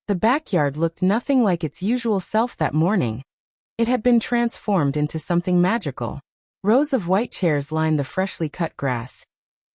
The backyard looked nothing like its usual self that morning. It had been transformed into something magical. Rows of white chairs lined the freshly cut grass,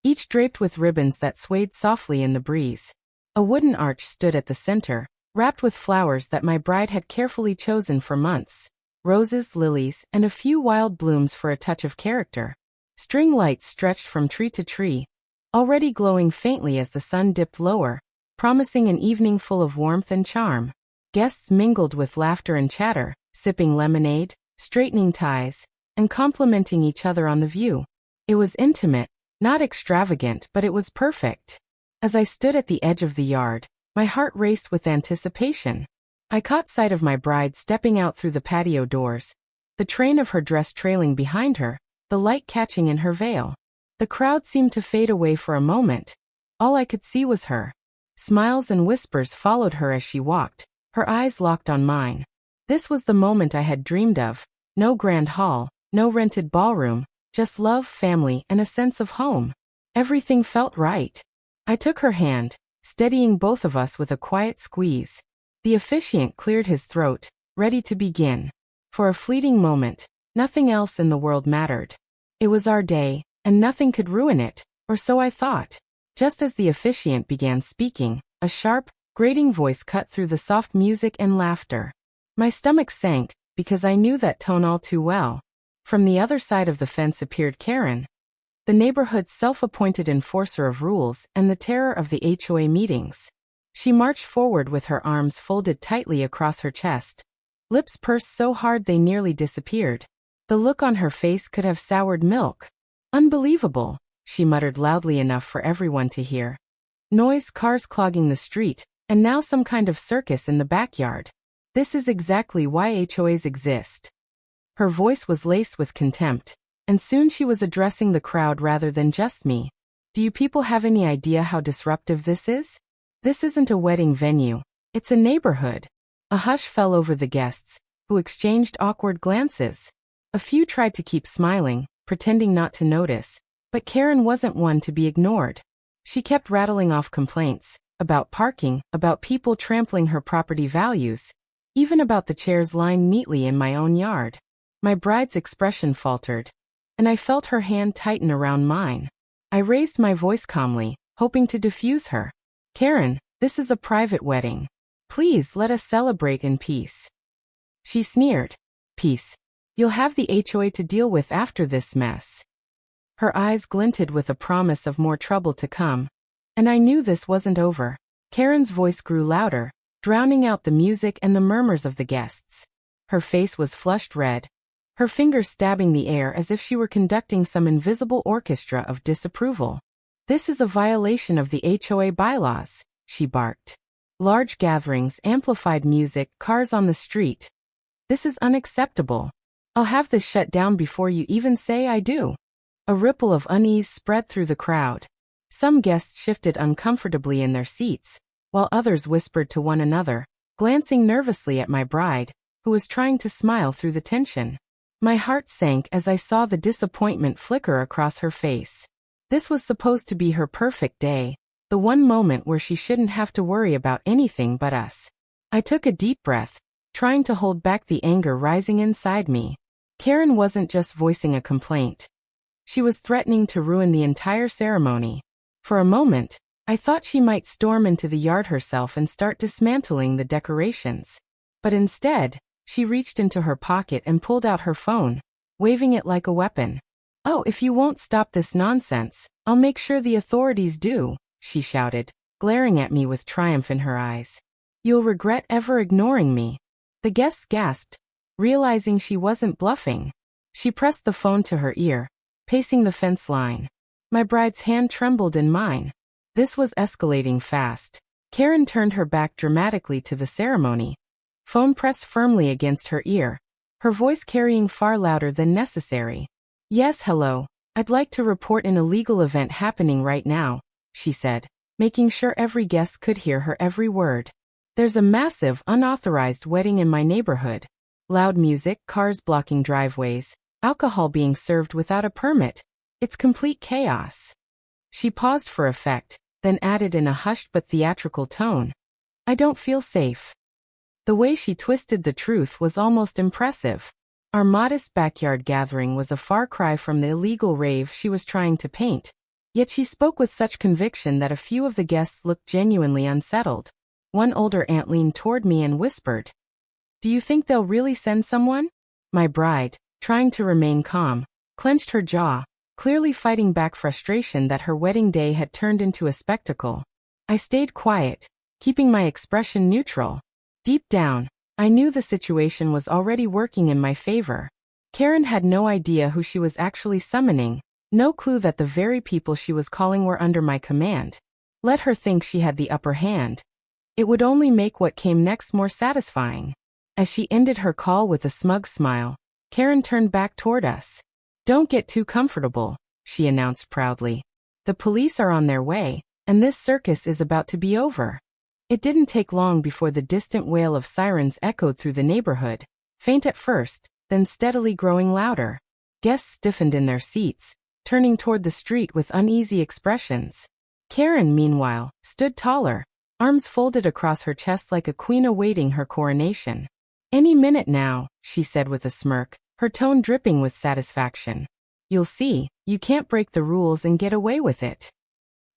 each draped with ribbons that swayed softly in the breeze. A wooden arch stood at the center, wrapped with flowers that my bride had carefully chosen for months. Roses, lilies, and a few wild blooms for a touch of character. String lights stretched from tree to tree, already glowing faintly as the sun dipped lower, promising an evening full of warmth and charm. Guests mingled with laughter and chatter, sipping lemonade, straightening ties, and complimenting each other on the view. It was intimate, not extravagant, but it was perfect. As I stood at the edge of the yard, my heart raced with anticipation. I caught sight of my bride stepping out through the patio doors, the train of her dress trailing behind her, the light catching in her veil. The crowd seemed to fade away for a moment. All I could see was her. Smiles and whispers followed her as she walked, her eyes locked on mine. This was the moment I had dreamed of. No grand hall, no rented ballroom, just love, family, and a sense of home. Everything felt right. I took her hand, steadying both of us with a quiet squeeze. The officiant cleared his throat, ready to begin. For a fleeting moment, nothing else in the world mattered. It was our day, and nothing could ruin it, or so I thought. Just as the officiant began speaking, a sharp, grating voice cut through the soft music and laughter. My stomach sank, because I knew that tone all too well. From the other side of the fence appeared Karen, the neighborhood's self-appointed enforcer of rules and the terror of the HOA meetings. She marched forward with her arms folded tightly across her chest, lips pursed so hard they nearly disappeared. The look on her face could have soured milk. "Unbelievable," she muttered loudly enough for everyone to hear. Noise, cars clogging the street, and now some kind of circus in the backyard. This is exactly why HOAs exist. Her voice was laced with contempt, and soon she was addressing the crowd rather than just me. "Do you people have any idea how disruptive this is? This isn't a wedding venue. It's a neighborhood." A hush fell over the guests, who exchanged awkward glances. A few tried to keep smiling, pretending not to notice, but Karen wasn't one to be ignored. She kept rattling off complaints, about parking, about people trampling her property values, even about the chairs lined neatly in my own yard. My bride's expression faltered, and I felt her hand tighten around mine. I raised my voice calmly, hoping to diffuse her. "Karen, this is a private wedding. Please let us celebrate in peace." She sneered. "Peace? You'll have the HOA to deal with after this mess." Her eyes glinted with a promise of more trouble to come. And I knew this wasn't over. Karen's voice grew louder, drowning out the music and the murmurs of the guests. Her face was flushed red, her fingers stabbing the air as if she were conducting some invisible orchestra of disapproval. "This is a violation of the HOA bylaws," she barked. "Large gatherings, amplified music, cars on the street. This is unacceptable. I'll have this shut down before you even say I do." A ripple of unease spread through the crowd. Some guests shifted uncomfortably in their seats, while others whispered to one another, glancing nervously at my bride, who was trying to smile through the tension. My heart sank as I saw the disappointment flicker across her face. This was supposed to be her perfect day, the one moment where she shouldn't have to worry about anything but us. I took a deep breath, trying to hold back the anger rising inside me. Karen wasn't just voicing a complaint. She was threatening to ruin the entire ceremony. For a moment, I thought she might storm into the yard herself and start dismantling the decorations. But instead, she reached into her pocket and pulled out her phone, waving it like a weapon. "Oh, if you won't stop this nonsense, I'll make sure the authorities do," she shouted, glaring at me with triumph in her eyes. "You'll regret ever ignoring me." The guests gasped, realizing she wasn't bluffing. She pressed the phone to her ear, pacing the fence line. My bride's hand trembled in mine. This was escalating fast. Karen turned her back dramatically to the ceremony, phone pressed firmly against her ear, her voice carrying far louder than necessary. "Yes, hello. I'd like to report an illegal event happening right now," she said, making sure every guest could hear her every word. "There's a massive, unauthorized wedding in my neighborhood. Loud music, cars blocking driveways, alcohol being served without a permit. It's complete chaos." She paused for effect, then added in a hushed but theatrical tone, I don't feel safe." The way she twisted the truth was almost impressive. Our modest backyard gathering was a far cry from the illegal rave she was trying to paint. Yet she spoke with such conviction that a few of the guests looked genuinely unsettled. One older aunt leaned toward me and whispered, "Do you think they'll really send someone?" My bride, trying to remain calm, clenched her jaw, clearly fighting back frustration that her wedding day had turned into a spectacle. I stayed quiet, keeping my expression neutral. Deep down, I knew the situation was already working in my favor. Karen had no idea who she was actually summoning, no clue that the very people she was calling were under my command. Let her think she had the upper hand. It would only make what came next more satisfying. As she ended her call with a smug smile, Karen turned back toward us. "Don't get too comfortable," she announced proudly. "The police are on their way, and this circus is about to be over." It didn't take long before the distant wail of sirens echoed through the neighborhood, faint at first, then steadily growing louder. Guests stiffened in their seats, turning toward the street with uneasy expressions. Karen, meanwhile, stood taller, arms folded across her chest like a queen awaiting her coronation. "Any minute now," she said with a smirk, her tone dripping with satisfaction. "You'll see, you can't break the rules and get away with it."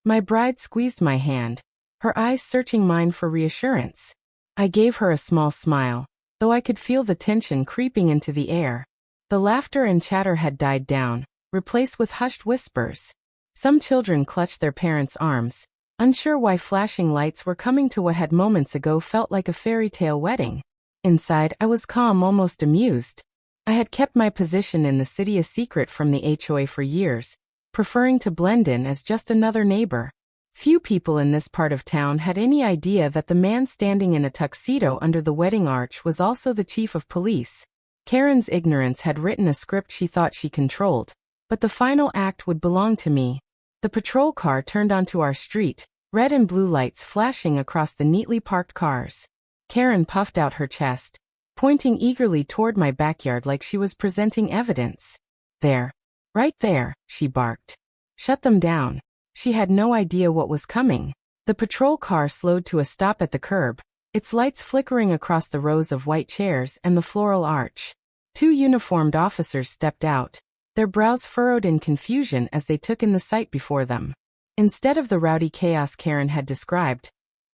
My bride squeezed my hand, her eyes searching mine for reassurance. I gave her a small smile, though I could feel the tension creeping into the air. The laughter and chatter had died down, replaced with hushed whispers. Some children clutched their parents' arms, unsure why flashing lights were coming to what had moments ago felt like a fairy tale wedding. Inside, I was calm, almost amused. I had kept my position in the city a secret from the HOA for years, preferring to blend in as just another neighbor. Few people in this part of town had any idea that the man standing in a tuxedo under the wedding arch was also the chief of police. Karen's ignorance had written a script she thought she controlled, but the final act would belong to me. The patrol car turned onto our street, red and blue lights flashing across the neatly parked cars. Karen puffed out her chest, pointing eagerly toward my backyard like she was presenting evidence. "There. Right there," she barked. "Shut them down." She had no idea what was coming. The patrol car slowed to a stop at the curb, its lights flickering across the rows of white chairs and the floral arch. Two uniformed officers stepped out, their brows furrowed in confusion as they took in the sight before them. Instead of the rowdy chaos Karen had described,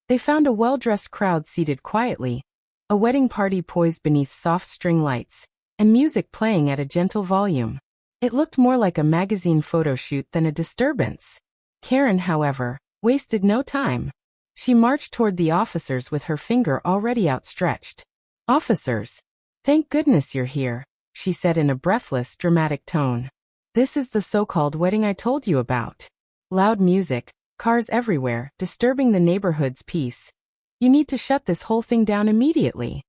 they found a well-dressed crowd seated quietly, a wedding party poised beneath soft string lights, and music playing at a gentle volume. It looked more like a magazine photo shoot than a disturbance. Karen, however, wasted no time. She marched toward the officers with her finger already outstretched. "Officers, thank goodness you're here," she said in a breathless, dramatic tone. "This is the so-called wedding I told you about. Loud music, cars everywhere, disturbing the neighborhood's peace. You need to shut this whole thing down immediately."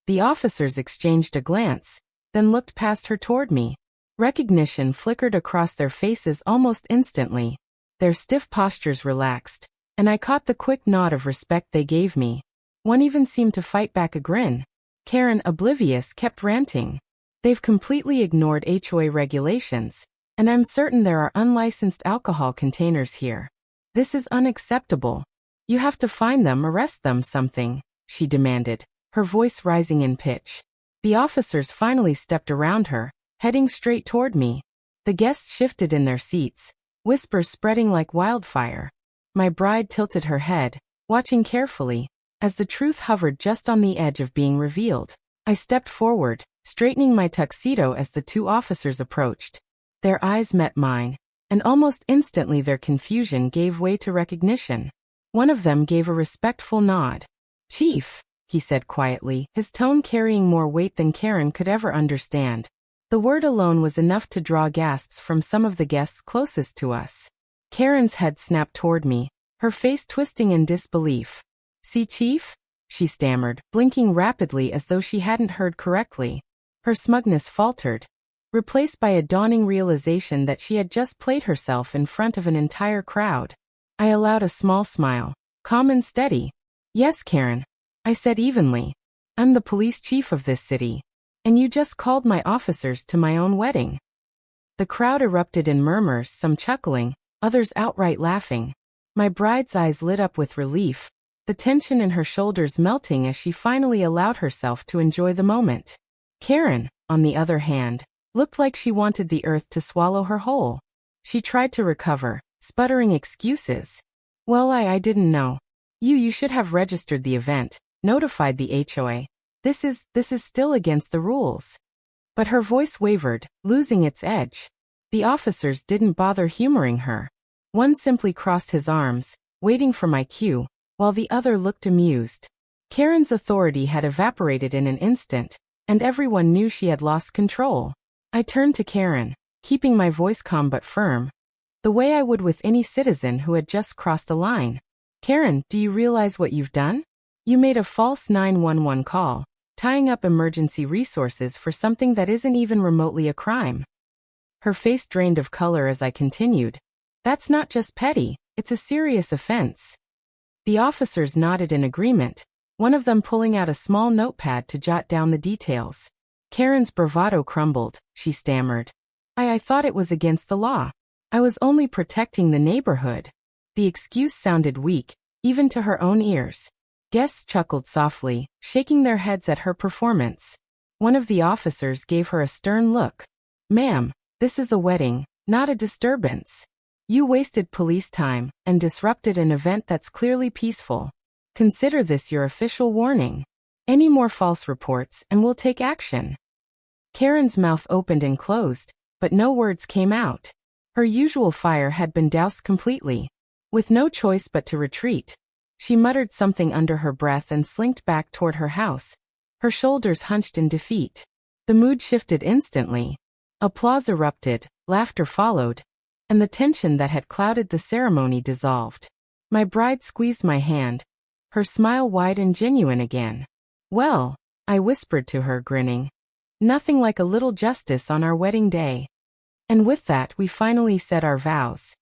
The officers exchanged a glance, then looked past her toward me. Recognition flickered across their faces almost instantly. Their stiff postures relaxed, and I caught the quick nod of respect they gave me. One even seemed to fight back a grin. Karen, oblivious, kept ranting. "They've completely ignored HOA regulations, and I'm certain there are unlicensed alcohol containers here. This is unacceptable. You have to find them, arrest them, something," she demanded, her voice rising in pitch. The officers finally stepped around her, heading straight toward me. The guests shifted in their seats, whispers spreading like wildfire. My bride tilted her head, watching carefully, as the truth hovered just on the edge of being revealed. I stepped forward, straightening my tuxedo as the two officers approached. Their eyes met mine, and almost instantly their confusion gave way to recognition. One of them gave a respectful nod. "Chief," he said quietly, his tone carrying more weight than Karen could ever understand. The word alone was enough to draw gasps from some of the guests closest to us. Karen's head snapped toward me, her face twisting in disbelief. "See, Chief?" she stammered, blinking rapidly as though she hadn't heard correctly. Her smugness faltered, replaced by a dawning realization that she had just played herself in front of an entire crowd. I allowed a small smile, calm and steady. "Yes, Karen," I said evenly. "I'm the police chief of this city. And you just called my officers to my own wedding." The crowd erupted in murmurs, some chuckling, others outright laughing. My bride's eyes lit up with relief, the tension in her shoulders melting as she finally allowed herself to enjoy the moment. Karen, on the other hand, looked like she wanted the earth to swallow her whole. She tried to recover, sputtering excuses. Well, I didn't know. You should have registered the event, notified the HOA. This is still against the rules. But her voice wavered, losing its edge. The officers didn't bother humoring her. One simply crossed his arms, waiting for my cue, while the other looked amused. Karen's authority had evaporated in an instant, and everyone knew she had lost control. I turned to Karen, keeping my voice calm but firm, the way I would with any citizen who had just crossed a line. Karen, do you realize what you've done? You made a false 911 call, tying up emergency resources for something that isn't even remotely a crime. Her face drained of color as I continued. That's not just petty, it's a serious offense. The officers nodded in agreement, one of them pulling out a small notepad to jot down the details. Karen's bravado crumbled, she stammered. I thought it was against the law. I was only protecting the neighborhood. The excuse sounded weak, even to her own ears. Guests chuckled softly, shaking their heads at her performance. One of the officers gave her a stern look. Ma'am, this is a wedding, not a disturbance. You wasted police time and disrupted an event that's clearly peaceful. Consider this your official warning. Any more false reports and we'll take action. Karen's mouth opened and closed, but no words came out. Her usual fire had been doused completely. With no choice but to retreat, she muttered something under her breath and slinked back toward her house, her shoulders hunched in defeat. The mood shifted instantly. Applause erupted, laughter followed, and the tension that had clouded the ceremony dissolved. My bride squeezed my hand, her smile wide and genuine again. Well, I whispered to her, grinning. Nothing like a little justice on our wedding day. And with that we finally said our vows.